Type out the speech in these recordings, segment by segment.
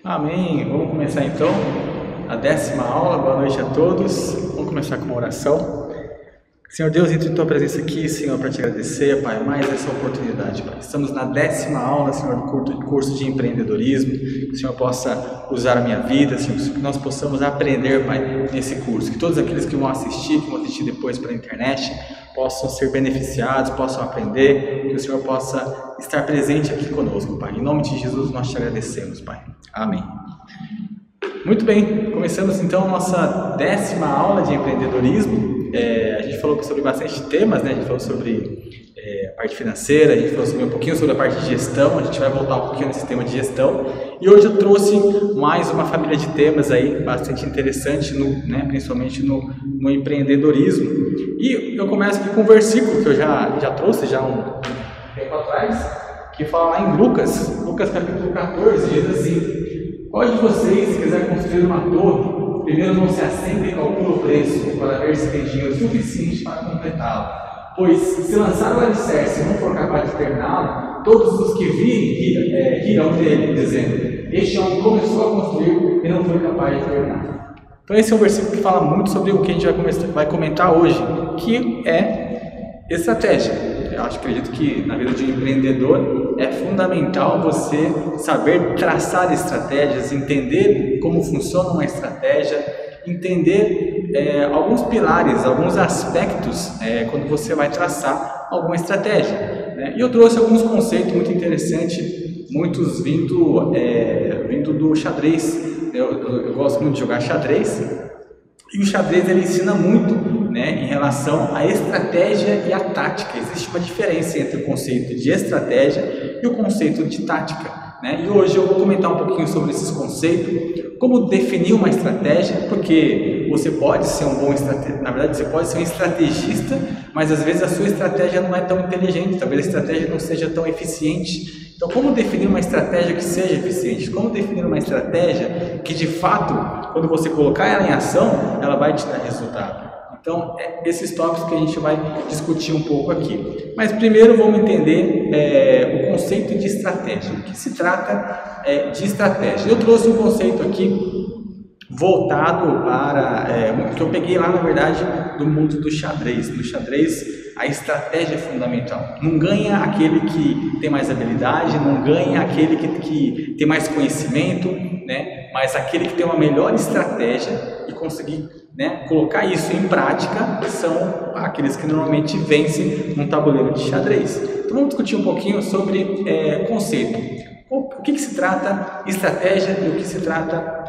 Amém. Vamos começar então a 10ª aula. Boa noite a todos. Vamos começar com uma oração. Senhor Deus, entre em tua presença aqui, Senhor, para te agradecer, Pai, mais essa oportunidade, Pai. Estamos na 10ª aula, Senhor, do curso de empreendedorismo. Que o Senhor possa usar a minha vida, Senhor, que nós possamos aprender, Pai, nesse curso. Que todos aqueles que vão assistir depois pela internet, possam ser beneficiados, possam aprender, que o Senhor possa estar presente aqui conosco, Pai. Em nome de Jesus nós te agradecemos, Pai. Amém. Muito bem, começamos então a nossa 10ª aula de empreendedorismo. A gente falou sobre bastante temas, né? A gente falou sobre a parte financeira, a gente falou sobre um pouquinho sobre a parte de gestão, a gente vai voltar um pouquinho nesse tema de gestão. E hoje eu trouxe mais uma família de temas aí, bastante interessante, principalmente no empreendedorismo. E eu começo aqui com um versículo que eu já trouxe já um tempo atrás, que fala lá em Lucas capítulo 14, diz assim: qual de vocês quiser construir uma torre, primeiro não se assenta e calcula o preço, para ver se tem dinheiro suficiente para completá-la. Pois, se lançar o alicerce e não for capaz de terminá-lo, todos os que virem rirão dele, dizendo: este homem começou a construir e não foi capaz de terminar. Então esse é um versículo que fala muito sobre o que a gente vai comentar hoje, que é estratégia. Eu acredito que na vida de um empreendedor é fundamental você saber traçar estratégias, entender como funciona uma estratégia, entender alguns pilares, alguns aspectos quando você vai traçar alguma estratégia, né? E eu trouxe alguns conceitos muito interessantes, muitos vindo do xadrez. Eu gosto muito de jogar xadrez, e o xadrez ele ensina muito, né, em relação à estratégia e à tática. Existe uma diferença entre o conceito de estratégia e o conceito de tática, né? E hoje eu vou comentar um pouquinho sobre esses conceitos, como definir uma estratégia, porque você pode ser um bom estrategista, na verdade você pode ser um estrategista, mas às vezes a sua estratégia não é tão inteligente, talvez a estratégia não seja tão eficiente. Então, como definir uma estratégia que seja eficiente? Como definir uma estratégia que, de fato, quando você colocar ela em ação, ela vai te dar resultado? Então, esses tópicos que a gente vai discutir um pouco aqui. Mas primeiro vamos entender o conceito de estratégia. O que se trata de estratégia? Eu trouxe um conceito aqui voltado para, que eu peguei lá, na verdade, do mundo do xadrez. No xadrez, a estratégia é fundamental. Não ganha aquele que tem mais habilidade, não ganha aquele que tem mais conhecimento, né? Mas aquele que tem uma melhor estratégia e conseguir, né, colocar isso em prática são aqueles que normalmente vencem num tabuleiro de xadrez. Então vamos discutir um pouquinho sobre conceito. O que se trata estratégia e o que se trata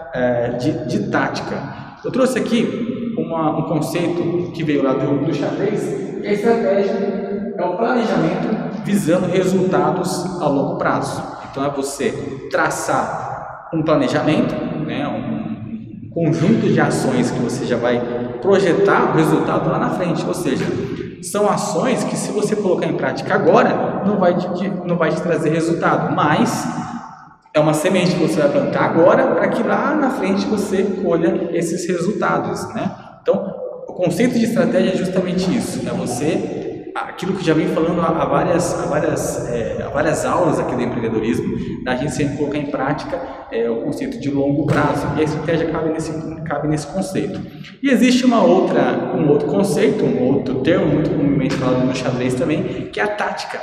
de tática. Eu trouxe aqui um conceito que veio lá do xadrez. A estratégia é o planejamento visando resultados a longo prazo. Então é você traçar um planejamento, né, um conjunto de ações que você já vai projetar o resultado lá na frente. Ou seja, são ações que, se você colocar em prática agora, não vai te trazer resultado, mas é uma semente que você vai plantar agora para que lá na frente você colha esses resultados, né? Então, o conceito de estratégia é justamente isso, é você, aquilo que já vem falando há várias aulas aqui do empreendedorismo, da gente sempre colocar em prática o conceito de longo prazo, e a estratégia cabe nesse conceito. E existe um outro conceito, um outro termo muito comumente falado no xadrez também, que é a tática.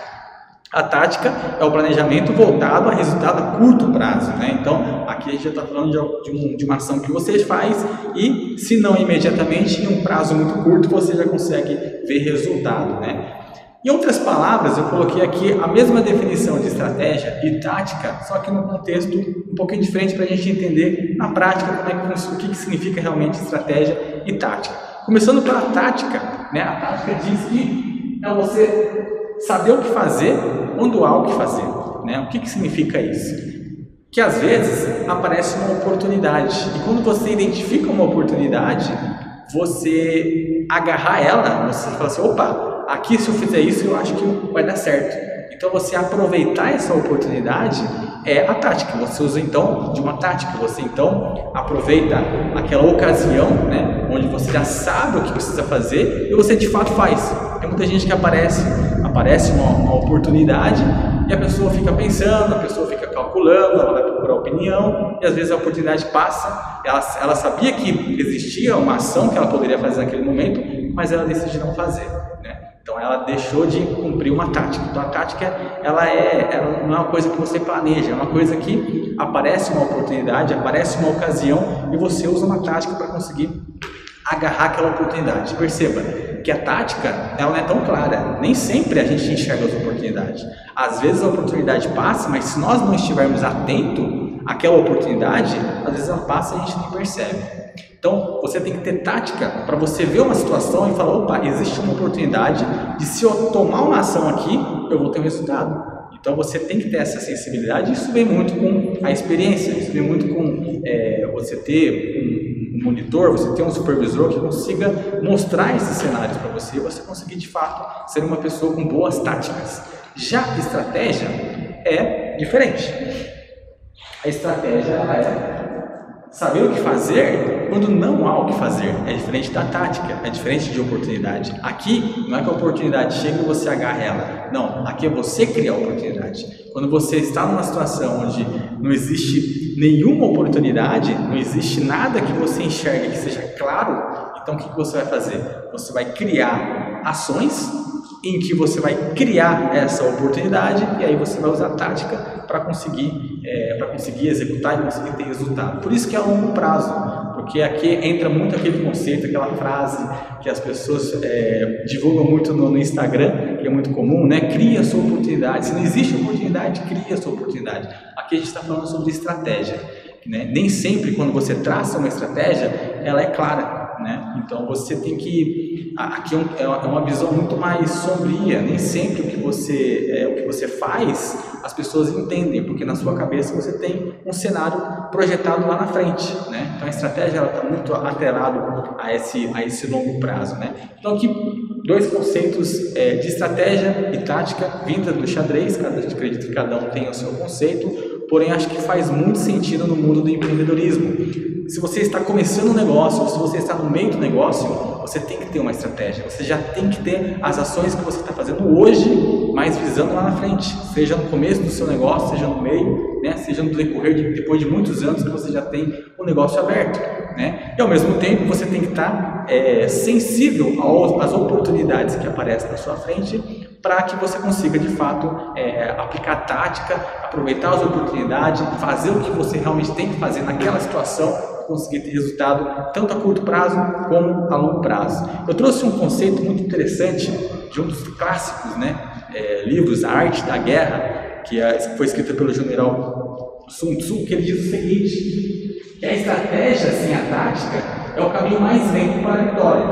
A tática é o planejamento voltado a resultado a curto prazo, né? Então, aqui a gente já está falando de uma ação que você faz e, se não imediatamente, em um prazo muito curto, você já consegue ver resultado, né? Em outras palavras, eu coloquei aqui a mesma definição de estratégia e tática, só que num contexto um pouquinho diferente para a gente entender na prática o que significa realmente estratégia e tática. Começando pela tática, né? A tática diz que é você saber o que fazer quando há o que fazer, né? O que significa isso? Que às vezes aparece uma oportunidade, e quando você identifica uma oportunidade, você agarrar ela, você fala assim: opa, aqui se eu fizer isso eu acho que vai dar certo. Então você aproveitar essa oportunidade é a tática. Você usa então de uma tática, você então aproveita aquela ocasião, né, onde você já sabe o que precisa fazer e você de fato faz. Tem muita gente que aparece uma oportunidade e a pessoa fica pensando, a pessoa fica calculando, ela vai procurar opinião, e às vezes a oportunidade passa, ela sabia que existia uma ação que ela poderia fazer naquele momento, mas ela decide não fazer, né? Então ela deixou de cumprir uma tática. Então a tática, ela não é uma coisa que você planeja, é uma coisa que aparece uma oportunidade, aparece uma ocasião, e você usa uma tática para conseguir agarrar aquela oportunidade. Perceba que a tática, ela não é tão clara, nem sempre a gente enxerga as oportunidades. Às vezes a oportunidade passa, mas se nós não estivermos atentos àquela oportunidade, às vezes ela passa e a gente nem percebe. Então você tem que ter tática para você ver uma situação e falar, opa, existe uma oportunidade de, se eu tomar uma ação aqui, eu vou ter um resultado. Então você tem que ter essa sensibilidade. Isso vem muito com a experiência, isso vem muito com você ter um monitor, você ter um supervisor que consiga mostrar esses cenários para você, e você conseguir de fato ser uma pessoa com boas táticas. Já a estratégia é diferente. A estratégia é saber o que fazer quando não há o que fazer. É diferente da tática, é diferente de oportunidade. Aqui não é que a oportunidade chega e você agarra ela. Não, aqui é você criar a oportunidade. Quando você está numa situação onde não existe nenhuma oportunidade, não existe nada que você enxergue que seja claro, então o que você vai fazer? Você vai criar ações em que você vai criar essa oportunidade, e aí você vai usar a tática para conseguir executar e conseguir ter resultado. Por isso que é a longo prazo, porque aqui entra muito aquele conceito, aquela frase que as pessoas divulgam muito no Instagram, que é muito comum, né? Cria a sua oportunidade. Se não existe oportunidade, cria a sua oportunidade. Aqui a gente está falando sobre estratégia, né? Nem sempre quando você traça uma estratégia, ela é clara, né? Então você tem que... Aqui é uma visão muito mais sombria. Nem sempre o que você faz as pessoas entendem, porque na sua cabeça você tem um cenário projetado lá na frente, né? Então a estratégia está muito atrelada a esse longo prazo, né? Então aqui dois conceitos de estratégia e tática vinda do xadrez. Acredito que cada um tem o seu conceito, porém acho que faz muito sentido no mundo do empreendedorismo. Se você está começando um negócio, se você está no meio do negócio, você tem que ter uma estratégia, você já tem que ter as ações que você está fazendo hoje, mas visando lá na frente, seja no começo do seu negócio, seja no meio, né? Seja no decorrer depois de muitos anos que você já tem um negócio aberto, né? E ao mesmo tempo você tem que estar sensível às oportunidades que aparecem na sua frente, para que você consiga de fato aplicar tática, aproveitar as oportunidades, fazer o que você realmente tem que fazer naquela situação, conseguir ter resultado tanto a curto prazo como a longo prazo. Eu trouxe um conceito muito interessante de um dos clássicos, né, livros, A Arte da Guerra, que foi escrito pelo general Sun Tzu, que ele diz o seguinte, que a estratégia sem a tática é o caminho mais lento para a vitória,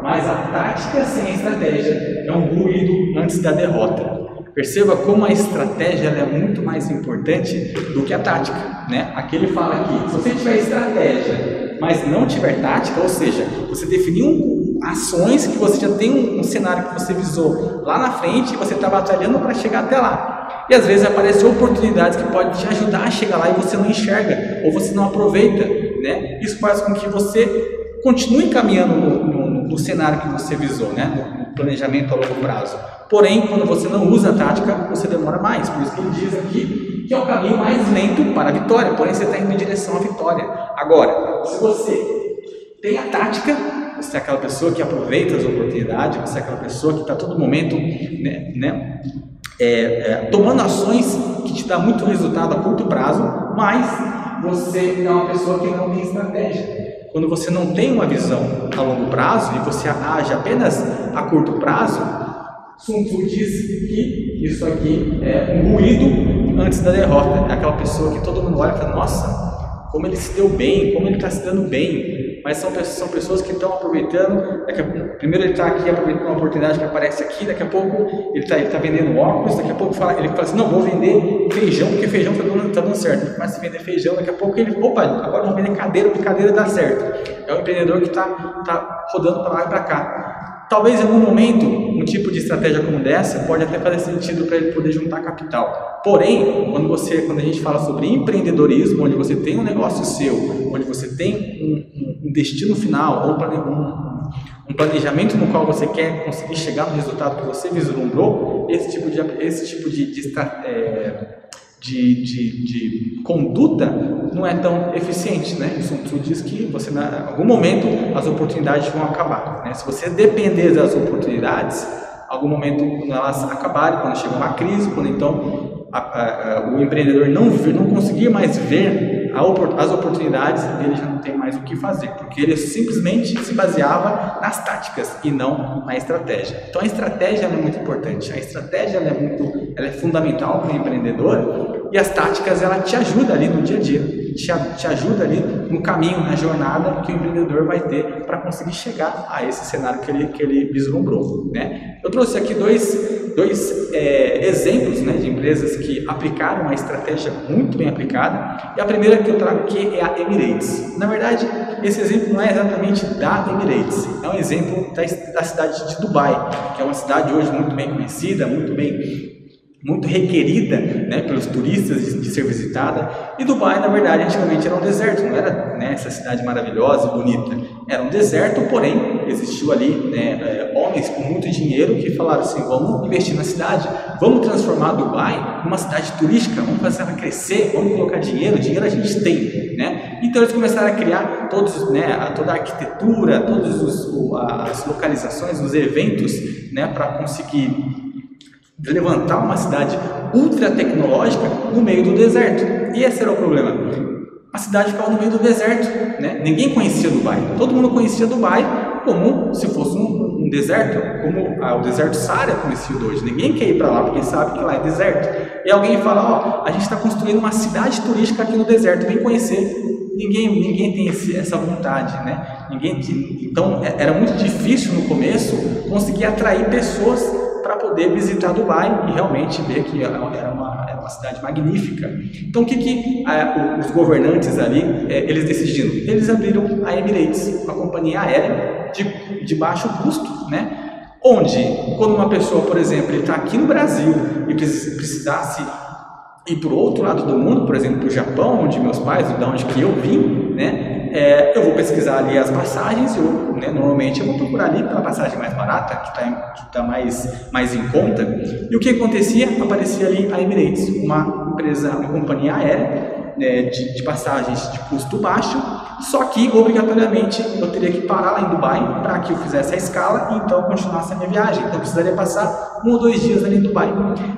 mas a tática sem a estratégia é um ruído antes da derrota. Perceba como a estratégia é muito mais importante do que a tática, né? Aqui ele fala aqui, se você tiver estratégia, mas não tiver tática, ou seja, você definiu ações que você já tem um cenário que você visou lá na frente e você está batalhando para chegar até lá. E às vezes aparecem oportunidades que podem te ajudar a chegar lá e você não enxerga, ou você não aproveita, né? Isso faz com que você continue caminhando no cenário que você visou, né? No planejamento a longo prazo. Porém, quando você não usa a tática, você demora mais. Por isso que ele diz aqui que é o caminho mais lento para a vitória, porém você está indo em direção à vitória. Agora, se você tem a tática, você é aquela pessoa que aproveita as oportunidades, você é aquela pessoa que está a todo momento tomando ações que te dá muito resultado a curto prazo, mas você é uma pessoa que não tem estratégia. Quando você não tem uma visão a longo prazo e você age apenas a curto prazo, Sun Tzu diz que isso aqui é um ruído antes da derrota. É aquela pessoa que todo mundo olha e fala, nossa, como ele se deu bem, como ele está se dando bem. Mas são pessoas que estão aproveitando, primeiro ele está aqui aproveitando uma oportunidade que aparece aqui, daqui a pouco ele está vendendo óculos, daqui a pouco ele fala assim, não, vou vender feijão, porque feijão está dando certo. Ele começa a vender feijão, daqui a pouco ele, opa, agora vou vender cadeira, porque cadeira dá certo. É um empreendedor que está rodando para lá e para cá. Talvez em algum momento, um tipo de estratégia como dessa pode até fazer sentido para ele poder juntar capital. Porém, quando a gente fala sobre empreendedorismo, onde você tem um negócio seu, onde você tem um destino final, ou um planejamento no qual você quer conseguir chegar no resultado que você vislumbrou, esse tipo de de conduta não é tão eficiente, né? O Sun Tzu diz que você, em algum momento, as oportunidades vão acabar, né? Se você depender das oportunidades, em algum momento, quando elas acabarem, quando chega uma crise, quando então o empreendedor não conseguir mais ver as oportunidades, ele já não tem mais o que fazer, porque ele simplesmente se baseava nas táticas e não na estratégia. Então a estratégia é muito importante, a estratégia ela é fundamental para o empreendedor, e as táticas ela te ajuda ali no dia a dia, te ajuda ali no caminho, na jornada que o empreendedor vai ter para conseguir chegar a esse cenário que ele vislumbrou, né? Eu trouxe aqui dois exemplos, né, de empresas que aplicaram uma estratégia muito bem aplicada, e a primeira que eu trago aqui é a Emirates. Na verdade, esse exemplo não é exatamente da Emirates, é um exemplo da cidade de Dubai, que é uma cidade hoje muito bem conhecida, muito requerida, né, pelos turistas de ser visitada. E Dubai, na verdade, antigamente era um deserto, não era, né, essa cidade maravilhosa e bonita. Era um deserto, porém, existiu ali, né, homens com muito dinheiro que falaram assim: vamos investir na cidade, vamos transformar Dubai numa cidade turística, vamos fazer ela crescer, vamos colocar dinheiro a gente tem, né? Então eles começaram a criar toda a arquitetura, todas as localizações, os eventos, né, para conseguir levantar uma cidade ultra tecnológica no meio do deserto. E esse era o problema. A cidade ficava no meio do deserto, né? Ninguém conhecia Dubai. Todo mundo conhecia Dubai como se fosse um deserto, como o deserto Saara é conhecido hoje. Ninguém quer ir para lá porque sabe que lá é deserto. E alguém fala: ó, a gente está construindo uma cidade turística aqui no deserto, vem conhecer. Ninguém tem essa vontade, né? Então era muito difícil no começo conseguir atrair pessoas para poder visitar Dubai e realmente ver que era uma cidade magnífica. Então o que os governantes ali, eles decidiram? Eles abriram a Emirates, uma companhia aérea de baixo custo, né? Onde, quando uma pessoa, por exemplo, está aqui no Brasil e precisasse ir para o outro lado do mundo, por exemplo, para o Japão, onde meus pais, de onde que eu vim, né? Eu vou pesquisar ali as passagens, normalmente eu vou procurar ali pela passagem mais barata, que está mais em conta. E o que acontecia? Aparecia ali a Emirates, uma companhia aérea, né, de passagens de custo baixo, só que obrigatoriamente eu teria que parar lá em Dubai para que eu fizesse a escala e então continuasse a minha viagem. Então eu precisaria passar 1 ou 2 dias ali em Dubai.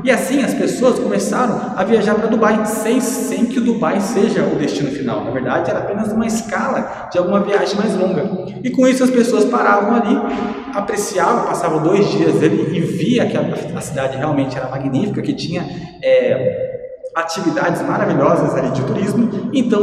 E assim as pessoas começaram a viajar para Dubai, sem que o Dubai seja o destino final. Na verdade, era apenas uma escala de alguma viagem mais longa. E com isso as pessoas paravam ali, apreciavam, passavam 2 dias ali e via que a cidade realmente era magnífica, que tinha atividades maravilhosas ali de turismo. Então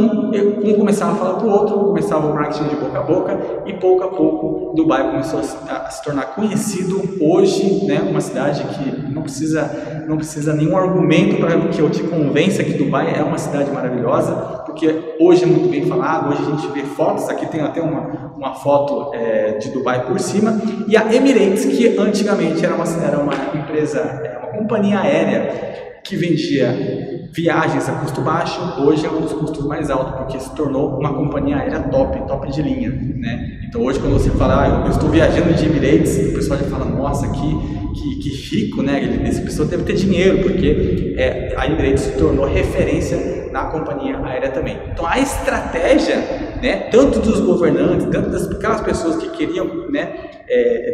um começava a falar para o outro, começava o marketing de boca a boca, e pouco a pouco Dubai começou a se tornar conhecido. Hoje, né, uma cidade que não precisa nenhum argumento para que eu te convença que Dubai é uma cidade maravilhosa, porque hoje é muito bem falado. Hoje a gente vê fotos, aqui tem até uma foto de Dubai por cima. E a Emirates, que antigamente era uma empresa, uma companhia aérea que vendia viagens a custo baixo, hoje é um dos custos mais altos, porque se tornou uma companhia aérea top de linha, né? Então hoje, quando você fala: eu estou viajando de Emirates, o pessoal já fala: nossa, que rico, né? Essa pessoa deve ter dinheiro, porque a Emirates se tornou referência na companhia aérea também. Então a estratégia, né, tanto dos governantes, tanto daquelas pessoas que queriam, né,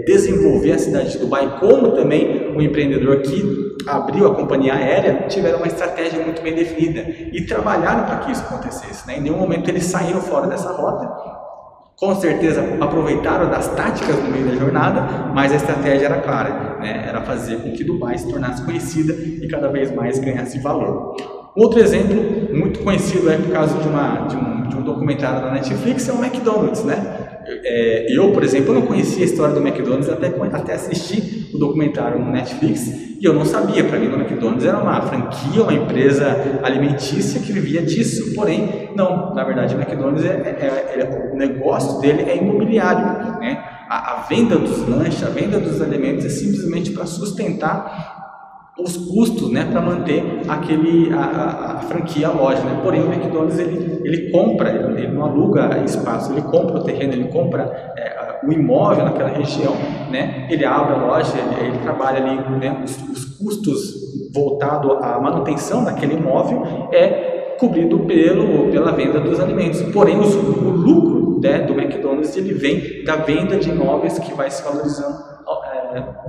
desenvolver a cidade de Dubai, como também o empreendedor que abriu a companhia aérea, tiveram uma estratégia muito bem definida e trabalharam para que isso acontecesse, né? Em nenhum momento eles saíram fora dessa rota. Com certeza aproveitaram das táticas no meio da jornada, mas a estratégia era clara, né? Era fazer com que Dubai se tornasse conhecida e cada vez mais ganhasse valor. Outro exemplo muito conhecido por causa de um documentário da Netflix é o McDonald's, né? Eu, por exemplo, não conhecia a história do McDonald's até assistir o documentário no Netflix, e eu não sabia. Para mim, o McDonald's era uma franquia, uma empresa alimentícia que vivia disso. Porém, não, na verdade o McDonald's o negócio dele é imobiliário, né? A venda dos lanches, a venda dos alimentos é simplesmente para sustentar os custos, né, para manter a franquia, a loja, né? Porém o McDonald's ele compra, ele não aluga espaço, ele compra o terreno, ele compra o imóvel naquela região, né? Ele abre a loja, ele trabalha ali, né? Os custos voltados à manutenção daquele imóvel é cobrido pela venda dos alimentos. Porém, o lucro, né, do McDonald's ele vem da venda de imóveis que vai se valorizando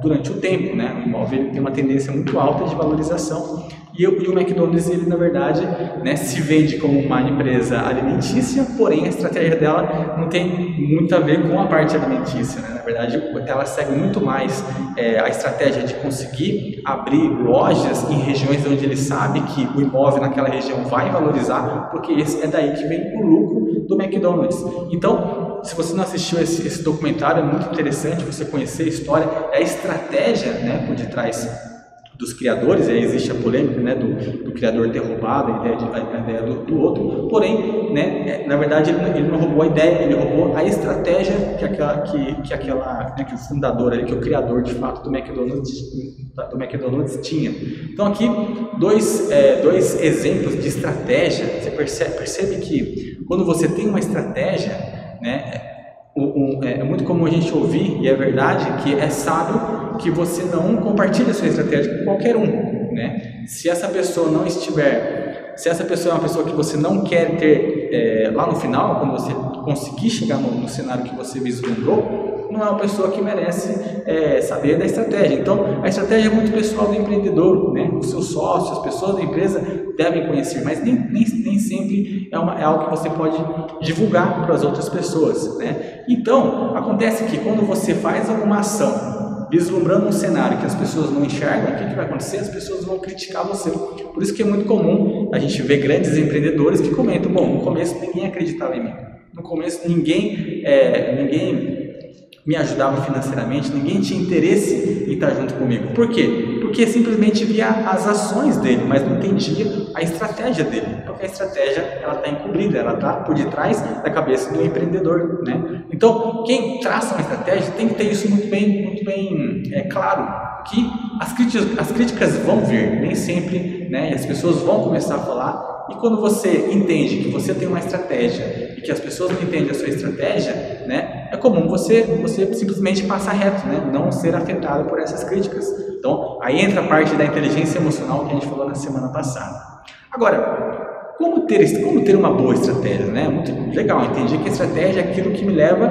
durante o tempo, né? O imóvel ele tem uma tendência muito alta de valorização e o McDonald's ele na verdade, né, se vende como uma empresa alimentícia, porém a estratégia dela não tem muito a ver com a parte alimentícia, né? Na verdade ela segue muito mais a estratégia de conseguir abrir lojas em regiões onde ele sabe que o imóvel naquela região vai valorizar, porque é daí que vem o lucro do McDonald's. Então, se você não assistiu esse documentário, é muito interessante você conhecer a história, a estratégia, né, por detrás dos criadores. Aí existe a polêmica, né, do criador ter roubado a ideia do outro, porém, né, na verdade ele não roubou a ideia, ele roubou a estratégia que o fundador, que o criador de fato do McDonald's tinha. Então aqui dois exemplos de estratégia. Você percebe que quando você tem uma estratégia, né, é muito comum a gente ouvir, e é verdade, que é sábio que você não compartilhe a sua estratégia com qualquer um, né? Se essa pessoa é uma pessoa que você não quer ter lá no final, quando você conseguir chegar no cenário que você vislumbrou, não é uma pessoa que merece saber da estratégia. Então, a estratégia é muito pessoal do empreendedor, né? Os seus sócios, as pessoas da empresa devem conhecer, mas nem sempre é algo que você pode divulgar para as outras pessoas, né? Então, acontece que quando você faz alguma ação vislumbrando um cenário que as pessoas não enxergam, o que vai acontecer? As pessoas vão criticar você. Por isso que é muito comum a gente ver grandes empreendedores que comentam: bom, no começo ninguém acreditava em mim, no começo ninguém me ajudava financeiramente, ninguém tinha interesse em estar junto comigo. Por quê? Porque simplesmente via as ações dele, mas não entendia a estratégia dele. Porque a estratégia ela está encobrida, ela está por detrás da cabeça do empreendedor, né? Então, quem traça uma estratégia tem que ter isso muito bem claro, que as críticas vão vir, nem sempre, né? As pessoas vão começar a falar. E quando você entende que você tem uma estratégia e que as pessoas não entendem a sua estratégia, né, é comum você simplesmente passar reto, né, não ser afetado por essas críticas. Então, aí entra a parte da inteligência emocional que a gente falou na semana passada. Agora, como ter uma boa estratégia, né? Muito legal, entendi que a estratégia é aquilo que me leva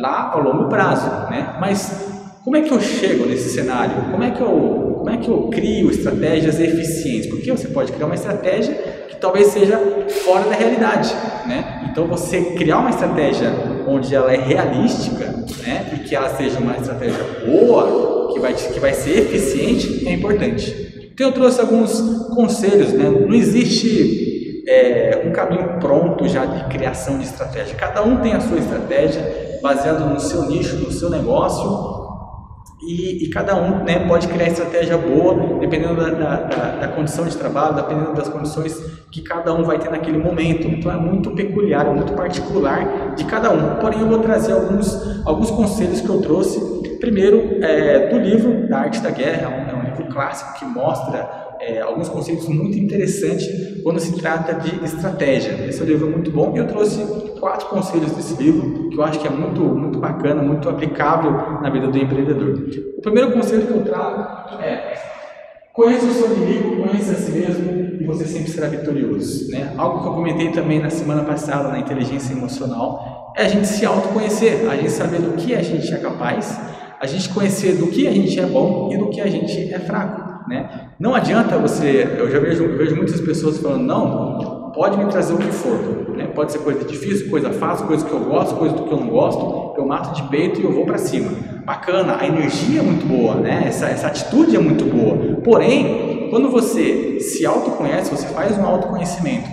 lá ao longo prazo, né? Mas como é que eu chego nesse cenário? Como é que eu crio estratégias eficientes? Porque você pode criar uma estratégia que talvez seja fora da realidade, né? Então, você criar uma estratégia onde ela é realística, né, e que ela seja uma estratégia boa, que vai ser eficiente, é importante. Então, eu trouxe alguns conselhos, né? Não existe um caminho pronto já de criação de estratégia. Cada um tem a sua estratégia baseado no seu nicho, no seu negócio. E cada um, né, pode criar estratégia boa, dependendo da condição de trabalho, dependendo das condições que cada um vai ter naquele momento. Então é muito peculiar, é muito particular de cada um. Porém, eu vou trazer alguns conselhos que eu trouxe. Primeiro, do livro Da Arte da Guerra, é um livro clássico que mostra alguns conceitos muito interessantes quando se trata de estratégia. Esse é um livro muito bom e eu trouxe 4 conselhos desse livro que eu acho que é muito, muito bacana, muito aplicável na vida do empreendedor. O primeiro conselho que eu trago é: conheça o seu inimigo, conheça a si mesmo e você sempre será vitorioso, né? Algo que eu comentei também na semana passada na inteligência emocional é a gente se autoconhecer, a gente saber do que a gente é capaz, a gente conhecer do que a gente é bom e do que a gente é fraco, né? Não adianta eu já vejo muitas pessoas falando: não, pode me trazer o que for, né? Pode ser coisa difícil, coisa fácil, coisa que eu gosto, coisa do que eu não gosto, eu mato de peito e eu vou para cima. Bacana, a energia é muito boa, né? Essa atitude é muito boa. Porém, quando você se autoconhece, você faz um autoconhecimento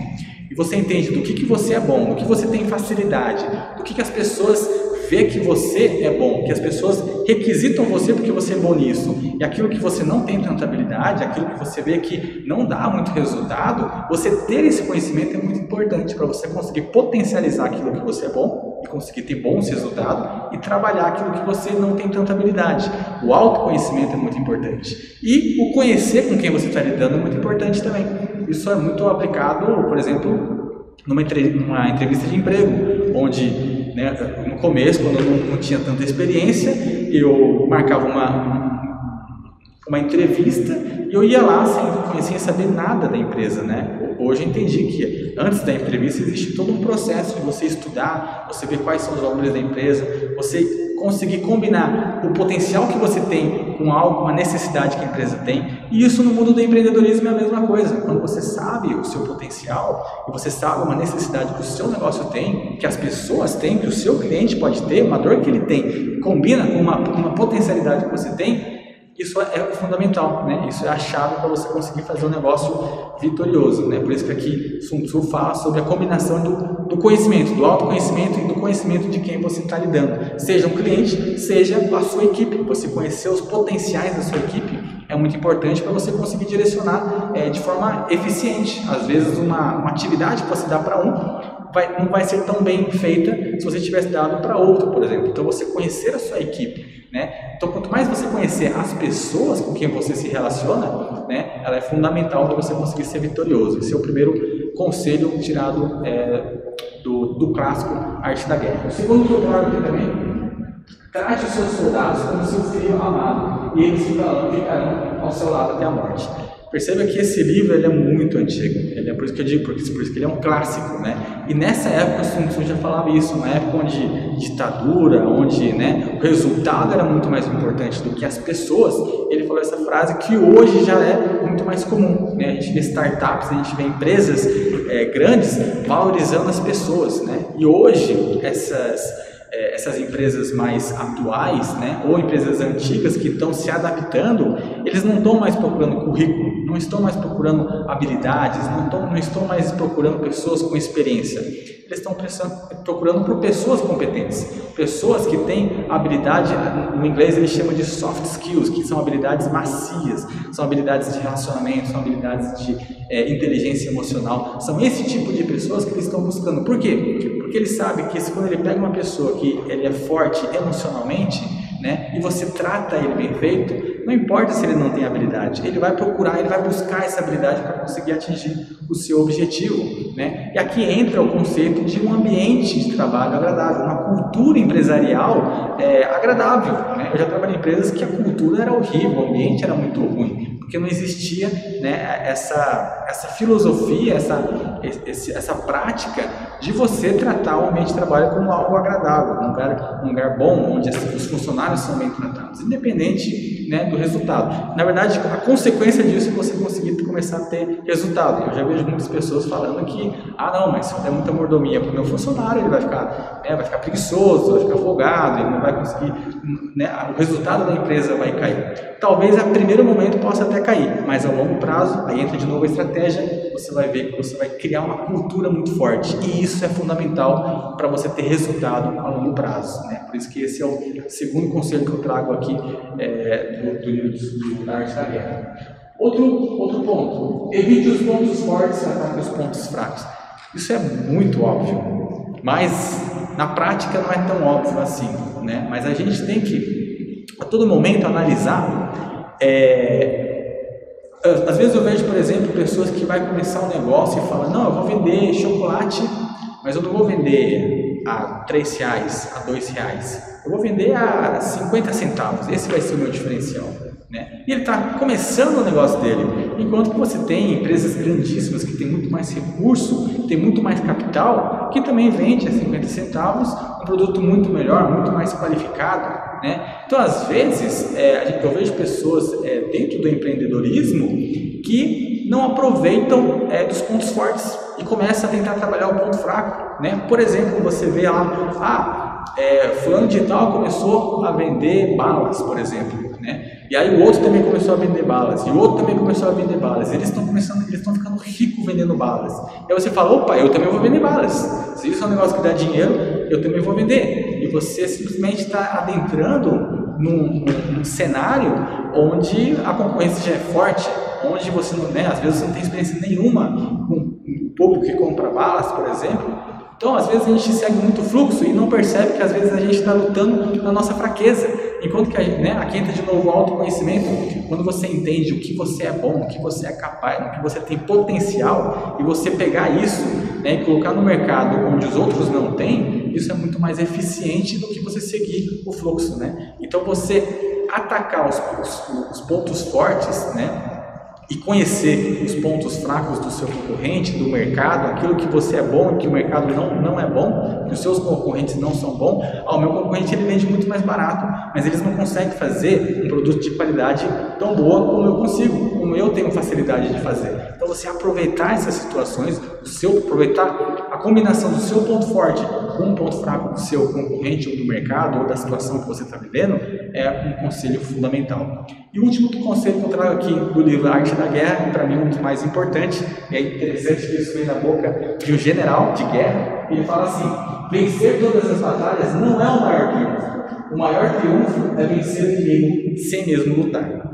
e você entende do que você é bom, do que você tem facilidade, do que as pessoas vê que você é bom, que as pessoas requisitam você porque você é bom nisso, e aquilo que você não tem tanta habilidade, aquilo que você vê que não dá muito resultado, você ter esse conhecimento é muito importante para você conseguir potencializar aquilo que você é bom e conseguir ter bons resultados e trabalhar aquilo que você não tem tanta habilidade. O autoconhecimento é muito importante e o conhecer com quem você está lidando é muito importante também. Isso é muito aplicado, por exemplo, numa entrevista de emprego, onde né? No começo, quando eu não tinha tanta experiência, eu marcava uma entrevista e eu ia lá sem saber nada da empresa, né? Hoje eu entendi que antes da entrevista existe todo um processo de você estudar, você ver quais são os valores da empresa, você conseguir combinar o potencial que você tem com algo, uma necessidade que a empresa tem. E isso no mundo do empreendedorismo é a mesma coisa. Quando você sabe o seu potencial e você sabe uma necessidade que o seu negócio tem, que as pessoas têm, que o seu cliente pode ter, uma dor que ele tem, combina com uma potencialidade que você tem, isso é fundamental, né? Isso é a chave para você conseguir fazer um negócio vitorioso, né? Por isso que aqui Sun Tzu fala sobre a combinação do conhecimento, do autoconhecimento e do conhecimento de quem você está lidando. Seja um cliente, seja a sua equipe. Você conhecer os potenciais da sua equipe é muito importante para você conseguir direcionar de forma eficiente. Às vezes uma atividade que você dá para não vai ser tão bem feita se você tivesse dado para outro, por exemplo. Então você conhecer a sua equipe, né? Então quanto mais você conhecer as pessoas com quem você se relaciona, né, ela é fundamental para você conseguir ser vitorioso. Esse é o primeiro conselho tirado do clássico Arte da Guerra. O segundo que eu trago aqui também: trate os seus soldados como seu filho amado, e eles ficarão ao seu lado até a morte. Perceba que esse livro ele é muito antigo, é por isso que eu digo, por isso que ele é um clássico, né? E nessa época o Sun Tzu já falava isso, uma época onde ditadura, onde, né, o resultado era muito mais importante do que as pessoas. Ele falou essa frase que hoje já é muito mais comum, né? A gente vê startups, a gente vê empresas grandes valorizando as pessoas, né? E hoje essas empresas mais atuais, né, ou empresas antigas que estão se adaptando, eles não estão mais procurando currículo, não estão mais procurando habilidades, não estão mais procurando pessoas com experiência. Eles estão procurando por pessoas competentes, pessoas que têm habilidade, no inglês eles chamam de soft skills, que são habilidades macias, são habilidades de relacionamento, são habilidades de inteligência emocional. São esse tipo de pessoas que eles estão buscando. Por quê? Porque eles sabem que quando ele pega uma pessoa que ele é forte emocionalmente, né, e você trata ele bem feito, não importa se ele não tem habilidade, ele vai procurar, ele vai buscar essa habilidade para conseguir atingir o seu objetivo, né? E aqui entra o conceito de um ambiente de trabalho agradável, uma cultura empresarial agradável, né? Eu já trabalhei em empresas que a cultura era horrível, o ambiente era muito ruim, porque não existia, né, essa filosofia, essa prática de você tratar o ambiente de trabalho como algo agradável, um lugar bom, onde os funcionários são bem tratados, independente, né, do resultado. Na verdade, a consequência disso é você conseguir começar a ter resultado. Eu já vejo muitas pessoas falando que, não, mas se eu der muita mordomia para o meu funcionário, ele vai ficar preguiçoso, vai ficar folgado, ele não vai conseguir, né, o resultado da empresa vai cair. Talvez a primeiro momento possa até cair, mas a longo prazo, aí entra de novo a estratégia, você vai ver que você vai criar uma cultura muito forte, e isso é fundamental para você ter resultado a longo prazo, né? Por isso que esse é o segundo conselho que eu trago aqui do livro da Arte da Guerra. Outro ponto: evite os pontos fortes e ataque os pontos fracos. Isso é muito óbvio, mas na prática não é tão óbvio assim, né? Mas a gente tem que a todo momento analisar. Às vezes eu vejo, por exemplo, pessoas que vai começar um negócio e falam: não, eu vou vender chocolate, mas eu não vou vender a R$3, a R$2, eu vou vender a 50 centavos, esse vai ser o meu diferencial, né? E ele está começando o negócio dele, enquanto que você tem empresas grandíssimas que têm muito mais recurso, tem muito mais capital, que também vende a 50 centavos um produto muito melhor, muito mais qualificado, né? Então, às vezes, eu vejo pessoas dentro do empreendedorismo que não aproveitam dos pontos fortes e começam a tentar trabalhar o ponto fraco, né? Por exemplo, você vê lá, fulano de tal começou a vender balas, por exemplo, né? E aí o outro também começou a vender balas, e o outro também começou a vender balas. Eles estão ficando ricos vendendo balas. E aí você fala: opa, eu também vou vender balas. Se isso é um negócio que dá dinheiro, eu também vou vender. E você simplesmente está adentrando num cenário onde a concorrência já é forte, onde você não, né, às vezes você não tem experiência nenhuma com o público que compra balas, por exemplo, Então, às vezes a gente segue muito fluxo e não percebe que às vezes a gente está lutando na nossa fraqueza. Enquanto que aqui entra de novo o autoconhecimento, quando você entende o que você é bom, o que você é capaz, o que você tem potencial, e você pegar isso, né, e colocar no mercado onde os outros não têm, isso é muito mais eficiente do que você seguir o fluxo, né? Então, você atacar os pontos fortes, né, e conhecer os pontos fracos do seu concorrente, do mercado, aquilo que você é bom e que o mercado não é bom, que os seus concorrentes não são bons. O meu concorrente ele vende muito mais barato, mas eles não conseguem fazer um produto de qualidade tão boa como eu consigo, como eu tenho facilidade de fazer. Então, você aproveitar essas situações, aproveitar a combinação do seu ponto forte com um ponto fraco do seu concorrente ou do mercado ou da situação que você está vivendo, é um conselho fundamental. E o último conselho que eu trago aqui do livro Arte da Guerra, para mim um dos mais importantes, e é interessante que isso vem da boca de um general de guerra. Ele fala assim: vencer todas as batalhas não é o maior triunfo. O maior triunfo é vencer o inimigo sem mesmo lutar.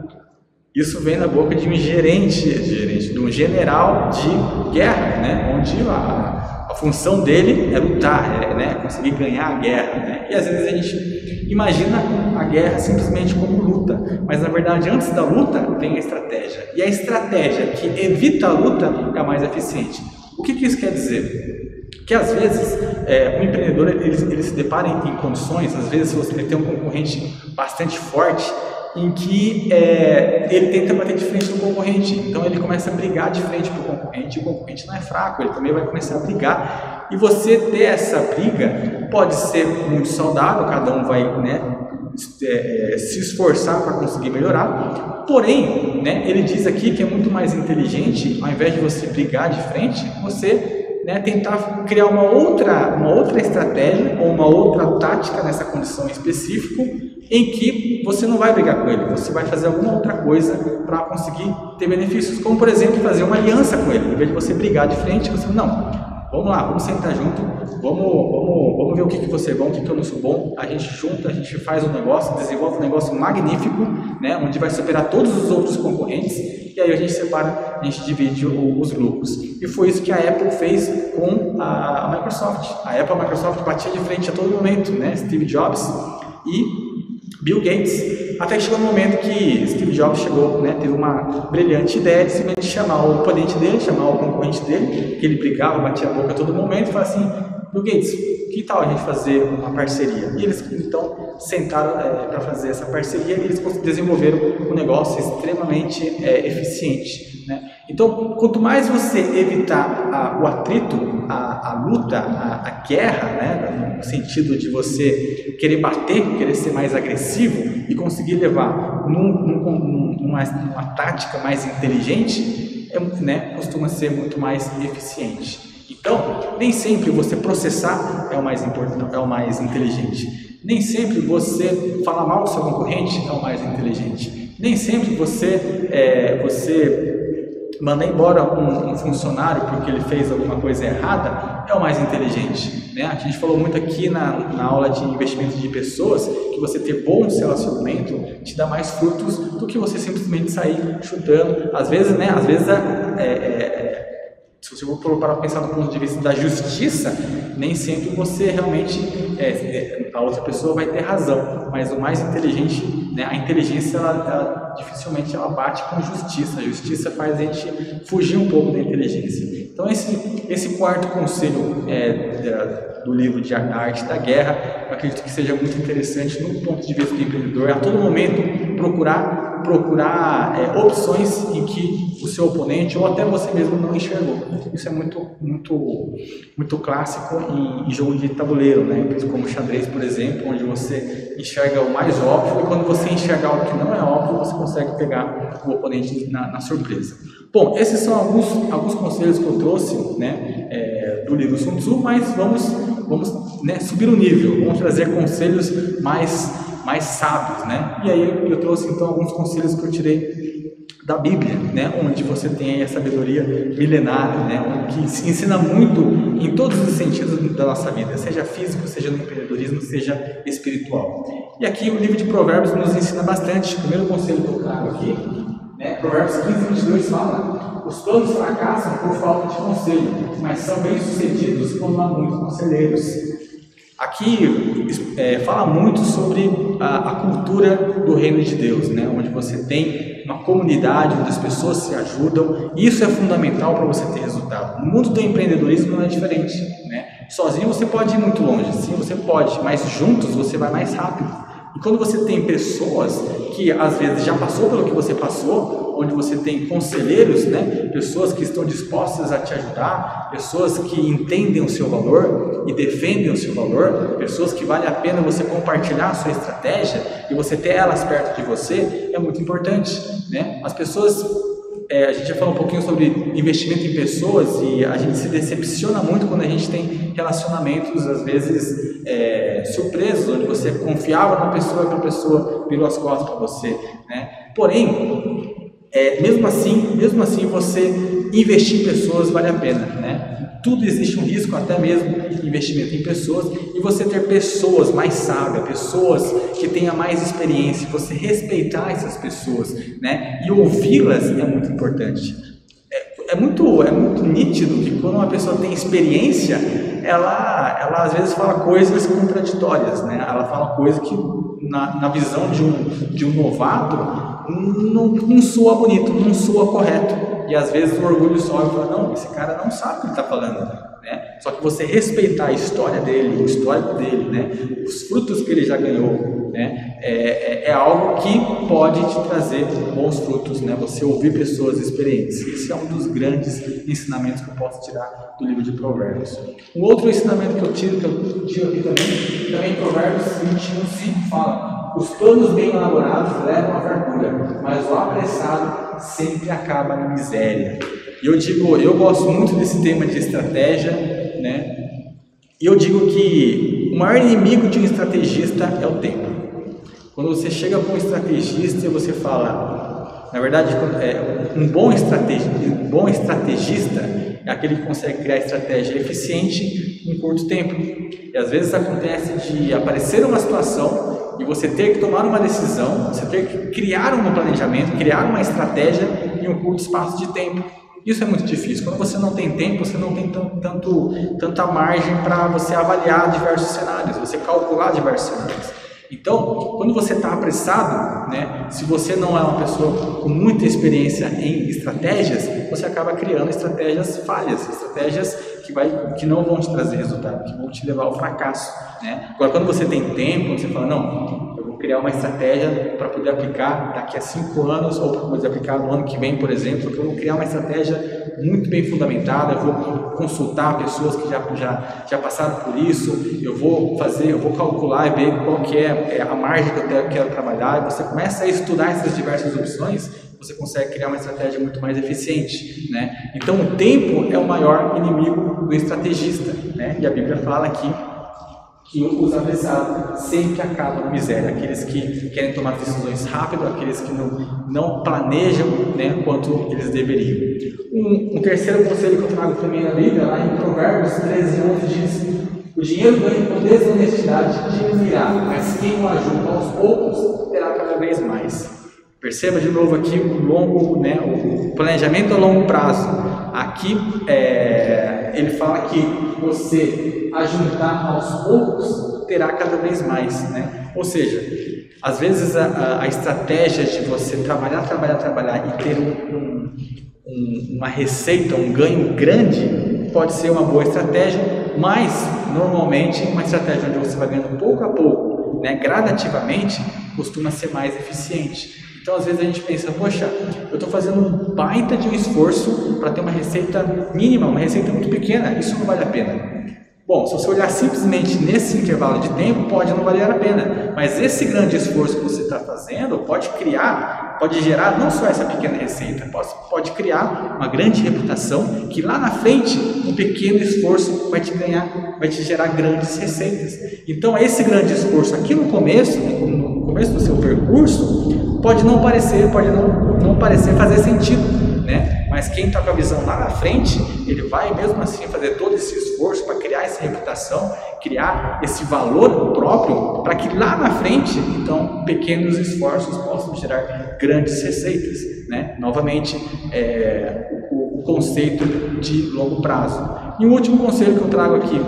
Isso vem da boca de um de um general de guerra, né? Onde a função dele é lutar, né? Conseguir ganhar a guerra, né? E às vezes a gente imagina a guerra simplesmente como luta, mas na verdade antes da luta vem a estratégia, e a estratégia que evita a luta é a mais eficiente. O que isso quer dizer? Que às vezes um empreendedor ele se depara em condições, às vezes você tem um concorrente bastante forte, em que ele tenta bater de frente no concorrente, então ele começa a brigar de frente para o concorrente, e o concorrente não é fraco, ele também vai começar a brigar, e você ter essa briga pode ser muito saudável, cada um vai, né, se esforçar para conseguir melhorar, porém, né, ele diz aqui que é muito mais inteligente, ao invés de você brigar de frente, você, né, tentar criar uma outra estratégia ou uma outra tática nessa condição específica, em que você não vai brigar com ele, você vai fazer alguma outra coisa para conseguir ter benefícios, como por exemplo fazer uma aliança com ele, em vez de você brigar de frente, você não, vamos lá, vamos sentar junto, vamos ver o que você é bom, o que eu não sou bom, a gente junta, a gente faz um negócio, desenvolve um negócio magnífico, né, onde vai superar todos os outros concorrentes, e aí a gente separa, a gente divide os lucros. E foi isso que a Apple fez com a Microsoft. A Apple e a Microsoft batia de frente a todo momento, né, Steve Jobs e Bill Gates, até que chegou no momento que Steve Jobs chegou, né, teve uma brilhante ideia de simplesmente chamar o oponente dele, chamar o concorrente dele, que ele brigava, batia a boca a todo momento, e falar assim: Bill Gates, que tal a gente fazer uma parceria? E eles então sentaram para fazer essa parceria, e eles desenvolveram um negócio extremamente eficiente, né? Então, quanto mais você evitar o atrito, a luta, a guerra, né, no sentido de você querer bater, querer ser mais agressivo e conseguir levar numa tática mais inteligente, né, costuma ser muito mais eficiente. Então, nem sempre você processar é o mais importante, é o mais inteligente. Nem sempre você falar mal do seu concorrente é o mais inteligente. Nem sempre você mandar embora um funcionário porque ele fez alguma coisa errada é o mais inteligente, né? A gente falou muito aqui na aula de investimento de pessoas que você ter bom relacionamento te dá mais frutos do que você simplesmente sair chutando. Às vezes, né? Às vezes se você for para pensar no ponto de vista da justiça, nem sempre você realmente, a outra pessoa vai ter razão, mas o mais inteligente, né, a inteligência, ela dificilmente ela bate com justiça, a justiça faz a gente fugir um pouco da inteligência. Então esse quarto conselho do livro de Arte da Guerra, eu acredito que seja muito interessante no ponto de vista do empreendedor, a todo momento procurar opções em que o seu oponente ou até você mesmo não enxergou. Isso é muito clássico em jogo de tabuleiro, né? Como xadrez, por exemplo, onde você enxerga o mais óbvio e quando você enxergar o que não é óbvio, você consegue pegar o oponente na surpresa. Bom, esses são alguns conselhos que eu trouxe, né, do livro Sun Tzu, mas vamos, né, subir o nível, vamos trazer conselhos mais sábios, né? E aí eu trouxe então alguns conselhos que eu tirei da Bíblia, né? Onde você tem aí a sabedoria milenária, né? Que ensina muito em todos os sentidos da nossa vida, seja físico, seja no empreendedorismo, seja espiritual. E aqui o livro de Provérbios nos ensina bastante. O primeiro conselho que eu trago aqui, né? Provérbios 15, 22 fala: os planos fracassam por falta de conselho, mas são bem-sucedidos quando há muitos conselheiros. Aqui fala muito sobre a cultura do reino de Deus, né? Onde você tem uma comunidade, onde as pessoas se ajudam. Isso é fundamental para você ter resultado. No mundo do empreendedorismo não é diferente, né? Sozinho você pode ir muito longe, sim, você pode, mas juntos você vai mais rápido. E quando você tem pessoas que às vezes já passou pelo que você passou, onde você tem conselheiros, né? Pessoas que estão dispostas a te ajudar, pessoas que entendem o seu valor e defendem o seu valor, pessoas que vale a pena você compartilhar a sua estratégia e você ter elas perto de você, é muito importante, né? As pessoas, a gente já falou um pouquinho sobre investimento em pessoas e a gente se decepciona muito quando a gente tem relacionamentos, às vezes, surpresos, onde você confiava numa pessoa e a pessoa virou as costas para você, né? Porém, mesmo assim você investir em pessoas vale a pena, né? Tudo existe um risco, até mesmo investimento em pessoas, e você ter pessoas mais sábias, pessoas que tenham mais experiência, você respeitar essas pessoas, né? E ouvi-las é muito importante. É muito nítido que quando uma pessoa tem experiência, ela às vezes fala coisas contraditórias, né? Ela fala coisas que na visão de um novato não soa bonito, não soa correto. E às vezes o orgulho sobe e fala, não, esse cara não sabe o que ele está falando, né? Só que você respeitar a história dele, o histórico dele, né? Os frutos que ele já ganhou, né? É algo que pode te trazer bons frutos, né? Você ouvir pessoas experientes. Esse é um dos grandes ensinamentos que eu posso tirar do livro de Provérbios. Um outro ensinamento que eu tiro aqui também Provérbios 21:5 fala: os planos bem elaborados levam à fartura, mas o apressado sempre acaba na miséria. E eu gosto muito desse tema de estratégia, né? E eu digo que o maior inimigo de um estrategista é o tempo. Quando você chega com um estrategista e você fala, na verdade, um bom estrategista é aquele que consegue criar estratégia eficiente em curto tempo. E às vezes acontece de aparecer uma situação e você ter que tomar uma decisão, você ter que criar um planejamento, criar uma estratégia em um curto espaço de tempo. Isso é muito difícil. Quando você não tem tempo, você não tem tanta margem para você avaliar diversos cenários, você calcular diversos cenários. Então, quando você está apressado, né, se você não é uma pessoa com muita experiência em estratégias, você acaba criando estratégias falhas, estratégias que não vão te trazer resultado, que vão te levar ao fracasso, né? Agora, quando você tem tempo, você fala, não, eu vou criar uma estratégia para poder aplicar daqui a 5 anos ou para poder aplicar no ano que vem, por exemplo, eu vou criar uma estratégia muito bem fundamentada, eu vou consultar pessoas que já passaram por isso, eu vou calcular e ver qual que é a margem que eu quero trabalhar, e você começa a estudar essas diversas opções, você consegue criar uma estratégia muito mais eficiente, né? Então o tempo é o maior inimigo do estrategista, né? E a Bíblia fala aqui que os apressados sempre acabam na miséria, aqueles que querem tomar decisões rápido, aqueles que não planejam, né, quanto eles deveriam. Um terceiro conselho que eu trago também na Bíblia, lá em Provérbios 13:11 diz: o dinheiro ganho com desonestidade diminuirá, mas quem o ajuda aos poucos terá cada vez mais. Perceba de novo aqui o planejamento a longo prazo. Aqui ele fala que você ajuntar aos poucos terá cada vez mais, né? Ou seja, às vezes a estratégia de você trabalhar e ter uma receita, um ganho grande, pode ser uma boa estratégia, mas normalmente uma estratégia onde você vai ganhando pouco a pouco, né, gradativamente, costuma ser mais eficiente. Então, às vezes a gente pensa, poxa, eu estou fazendo um baita de um esforço para ter uma receita mínima, uma receita muito pequena, isso não vale a pena. Bom, se você olhar simplesmente nesse intervalo de tempo, pode não valer a pena, mas esse grande esforço que você está fazendo pode gerar não só essa pequena receita, pode criar uma grande reputação que lá na frente, um pequeno esforço vai te gerar grandes receitas. Então, esse grande esforço aqui no começo do seu percurso, pode não parecer fazer sentido, né? Mas quem está com a visão lá na frente, ele vai mesmo assim fazer todo esse esforço para criar essa reputação, criar esse valor próprio, para que lá na frente, então, pequenos esforços possam gerar grandes receitas, né? Novamente, o conceito de longo prazo. E o último conselho que eu trago aqui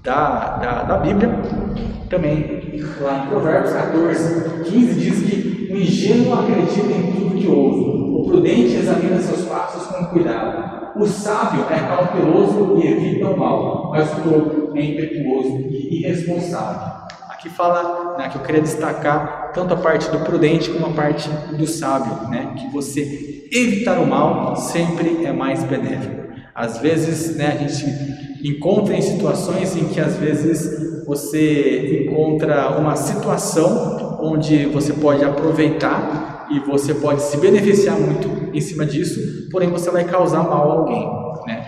da Bíblia, também lá em Provérbios 14, 15, diz que o ingênuo acredita em tudo que ouve, o prudente examina seus passos com cuidado, o sábio é cauteloso e evita o mal, mas o tolo é impetuoso e irresponsável. Aqui fala, né, que eu queria destacar tanto a parte do prudente como a parte do sábio, né, que você evitar o mal sempre é mais benéfico. Às vezes, né, a gente encontra em situações em que às vezes você encontra uma situação onde você pode aproveitar e você pode se beneficiar muito em cima disso, porém você vai causar mal a alguém, né?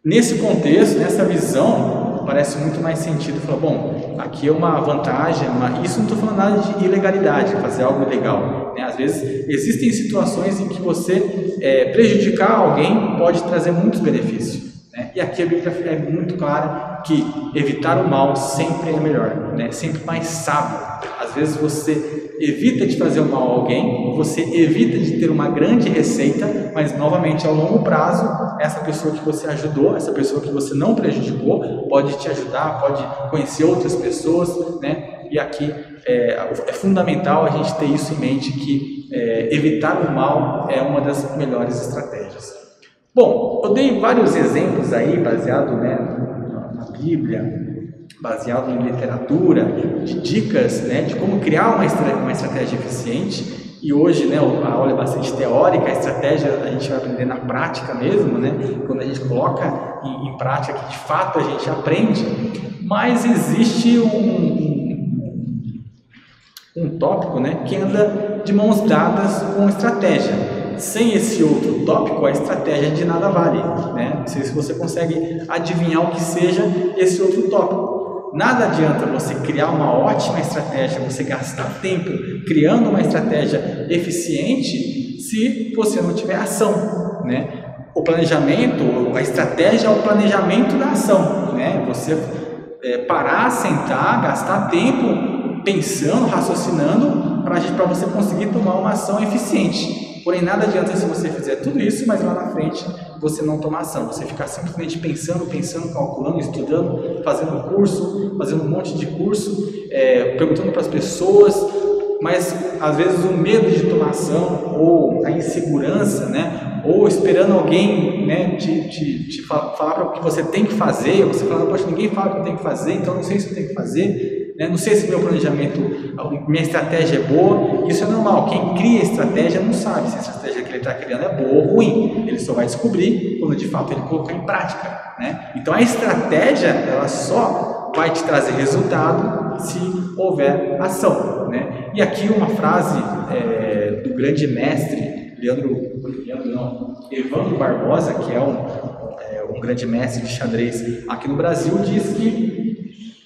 Nesse contexto, nessa visão, parece muito mais sentido falar, bom, aqui é uma vantagem, isso não estou falando nada de ilegalidade, fazer algo ilegal, né? Às vezes existem situações em que você prejudicar alguém pode trazer muitos benefícios, né? E aqui a Bíblia é muito clara que evitar o mal sempre é melhor, né? Sempre mais sábio. Às vezes você evita de fazer o mal a alguém, você evita de ter uma grande receita, mas novamente ao longo prazo, essa pessoa que você ajudou, essa pessoa que você não prejudicou, pode te ajudar, pode conhecer outras pessoas, né? E aqui é fundamental a gente ter isso em mente, que evitar o mal é uma das melhores estratégias. Bom, eu dei vários exemplos aí, baseado, né, na Bíblia, baseado em literatura, de dicas, né, de como criar uma estratégia eficiente. E hoje, né, a aula é bastante teórica, a estratégia a gente vai aprender na prática mesmo, né, quando a gente coloca em prática que de fato a gente aprende. Mas existe um tópico, né, que anda de mãos dadas com estratégia. Sem esse outro tópico, a estratégia de nada vale, né? Não sei se você consegue adivinhar o que seja esse outro tópico. Nada adianta você criar uma ótima estratégia, você gastar tempo criando uma estratégia eficiente se você não tiver ação, né? O planejamento, a estratégia é o planejamento da ação, né? Você parar, sentar, gastar tempo pensando, raciocinando para você conseguir tomar uma ação eficiente. Porém, nada adianta se você fizer tudo isso, mas lá na frente você não tomar ação. Você ficar simplesmente pensando, calculando, estudando, fazendo curso, fazendo um monte de curso, perguntando para as pessoas, mas às vezes o medo de tomar ação, ou a insegurança, né? Ou esperando alguém, né, te falar para o que você tem que fazer, ou você fala, poxa, ninguém fala o que eu tenho que fazer, então não sei se eu tenho que fazer, né? Não sei se meu planejamento, minha estratégia é boa. Isso é normal, quem cria estratégia não sabe se a estratégia que ele está criando é boa ou ruim, ele só vai descobrir quando de fato ele colocar em prática, né? Então a estratégia, ela só vai te trazer resultado se houver ação, né? E aqui uma frase do grande mestre Evandro Barbosa, que é um grande mestre de xadrez aqui no Brasil, diz que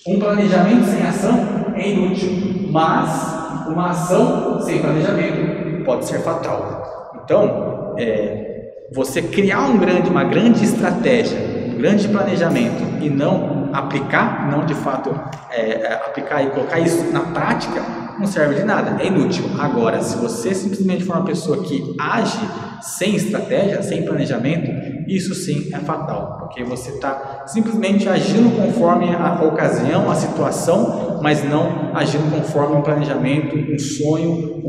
um planejamento sem ação é inútil, mas uma ação sem planejamento pode ser fatal. Então, você criar uma grande estratégia, um grande planejamento e não aplicar, não de fato aplicar e colocar isso na prática, não serve de nada, é inútil. Agora, se você simplesmente for uma pessoa que age sem estratégia, sem planejamento, isso sim é fatal, porque você está simplesmente agindo conforme a ocasião, a situação, mas não agindo conforme um planejamento, um sonho,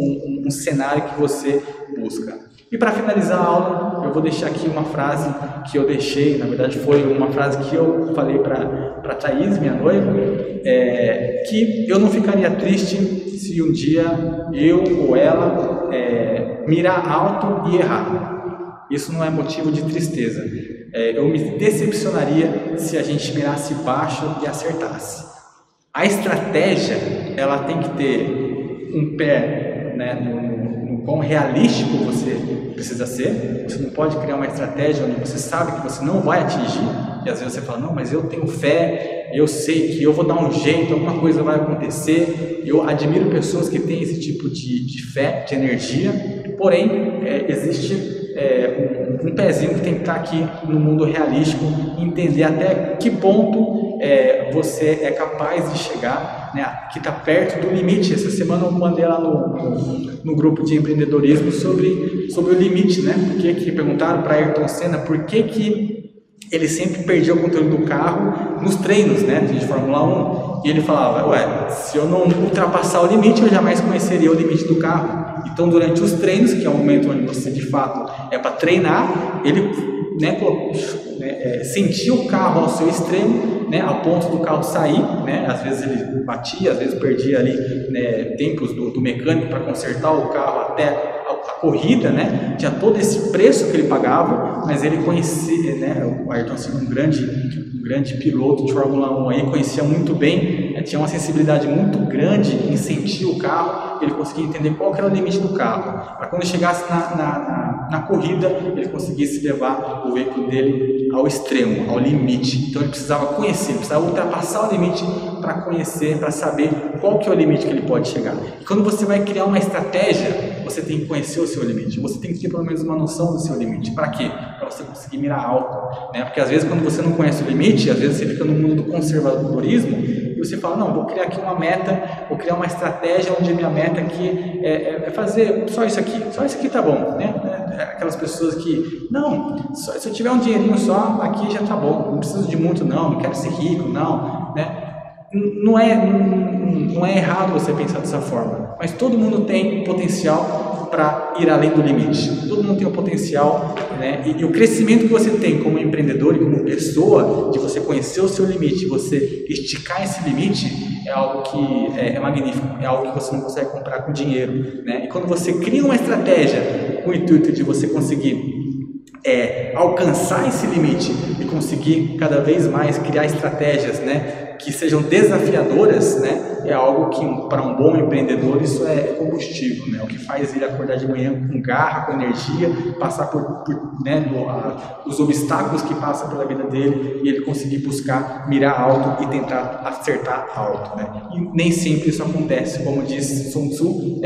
um cenário que você busca. E para finalizar a aula, eu vou deixar aqui uma frase que eu deixei, na verdade foi uma frase que eu falei para Thaís, minha noiva, que eu não ficaria triste se um dia eu ou ela mirar alto e errar. Isso não é motivo de tristeza. Eu me decepcionaria se a gente mirasse baixo e acertasse. A estratégia, ela tem que ter um pé, né, no quão realístico você precisa ser. Você não pode criar uma estratégia onde você sabe que você não vai atingir, e às vezes você fala, não, mas eu tenho fé, eu sei que eu vou dar um jeito, alguma coisa vai acontecer. Eu admiro pessoas que têm esse tipo de fé, de energia, porém existe um pezinho que tem que estar aqui no mundo realístico, entender até que ponto você é capaz de chegar, né, que está perto do limite. Essa semana eu mandei lá no grupo de empreendedorismo sobre o limite, né? Que perguntaram para Ayrton Senna por que ele sempre perdia o controle do carro nos treinos, né, de Fórmula 1. E ele falava, se eu não ultrapassar o limite, eu jamais conheceria o limite do carro. Então, durante os treinos, que é o momento onde você, de fato, é para treinar, ele, sentia o carro ao seu extremo, né, a ponto do carro sair, né, às vezes ele batia, às vezes perdia ali, né, tempos do mecânico para consertar o carro até a corrida, né, tinha todo esse preço que ele pagava, mas ele conhecia, né, o Ayrton Senna, um grande piloto de Fórmula 1 aí, conhecia muito bem, tinha uma sensibilidade muito grande em sentir o carro, ele conseguia entender qual que era o limite do carro, para quando chegasse na corrida, ele conseguisse levar o veículo dele ao extremo, ao limite. Então ele precisava conhecer, ele precisava ultrapassar o limite para conhecer, para saber qual que é o limite que ele pode chegar. E quando você vai criar uma estratégia, você tem que conhecer o seu limite, você tem que ter pelo menos uma noção do seu limite. Para quê? Para você conseguir mirar alto, né? Porque às vezes quando você não conhece o limite, às vezes você fica no mundo do conservadorismo e você fala, não, vou criar aqui uma meta, vou criar uma estratégia onde a minha meta aqui é fazer só isso aqui tá bom, né? Aquelas pessoas que, não, se eu tiver um dinheirinho só, aqui já tá bom, não preciso de muito não quero ser rico, não, né? Não é errado você pensar dessa forma, mas todo mundo tem potencial para ir além do limite, todo mundo tem o potencial, né? E o crescimento que você tem como empreendedor e como pessoa, de você conhecer o seu limite, você esticar esse limite, é algo que é magnífico, é algo que você não consegue comprar com dinheiro, né? E quando você cria uma estratégia com o intuito de você conseguir alcançar esse limite e conseguir cada vez mais criar estratégias, né, que sejam desafiadoras, né, é algo que para um bom empreendedor isso é combustível, né, o que faz ele acordar de manhã com garra, com energia, passar por os obstáculos que passam pela vida dele e ele conseguir buscar mirar alto e tentar acertar alto, né, e nem sempre isso acontece, como diz Sun Tzu,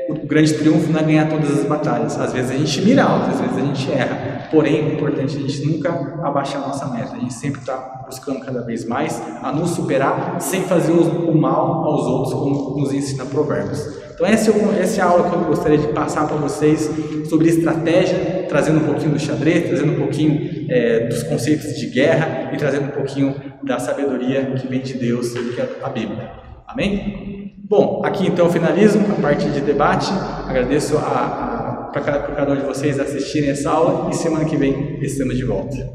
o grande triunfo não é ganhar todas as batalhas, às vezes a gente mira alto, às vezes a gente erra, porém é importante a gente nunca abaixar a nossa meta, a gente sempre está buscando cada vez mais a nos superar sem fazer o mal aos outros, como nos ensina Provérbios. Então essa é a aula que eu gostaria de passar para vocês sobre estratégia, trazendo um pouquinho do xadrez, trazendo um pouquinho dos conceitos de guerra e trazendo um pouquinho da sabedoria que vem de Deus, que é a Bíblia. Amém? Bom, aqui então eu finalizo a parte de debate, agradeço para cada um de vocês assistirem essa aula e semana que vem estamos de volta.